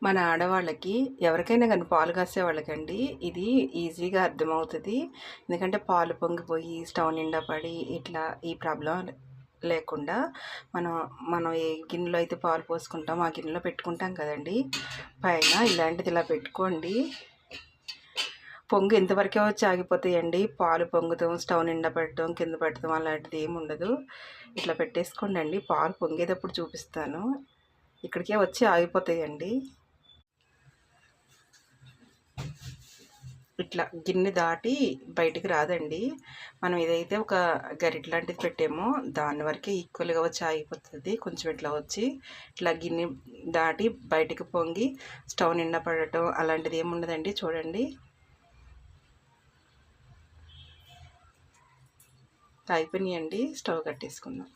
మన ఆడవాళ్ళకి ఎవరికైనా కానీ పాలు కాసే వాళ్ళకండి ఇది ఈజీగా అర్థమవుతుంది. ఎందుకంటే పాలు పొంగిపోయి స్టవ్ నిండా పడి ఇట్లా ఈ ప్రాబ్లం లేకుండా మనం మనం ఏ గిన్నెలో అయితే పాలు పోసుకుంటామో ఆ గిన్నెలో పెట్టుకుంటాం కదండి. పైన ఇలాంటిది ఇలా పెట్టుకోండి. పొంగు ఇంతవరకే వచ్చి ఆగిపోతాయండి. పాలు పొంగుతాం, స్టవ్ నిండా పెట్టడం, కింద పెట్టడం అలాంటిది ఏమి ఉండదు. ఇట్లా పెట్టేసుకోండి అండి. పాలు పొంగేటప్పుడు చూపిస్తాను. ఇక్కడికే వచ్చి ఆగిపోతాయండి. ఇట్లా గిన్నె దాటి బయటికి రాదండి. మనం ఏదైతే ఒక గరిట లాంటిది పెట్టామో దాని వరకే ఈక్వల్గా వచ్చి ఆగిపోతుంది. కొంచెం ఇట్లా వచ్చి ఇట్లా గిన్నె దాటి బయటికి పొంగి స్టవ్ నిండా పడటం అలాంటిది ఏమి ఉండదండి. చూడండి, అయిపోయినాయండి. స్టవ్ కట్టేసుకుందాం.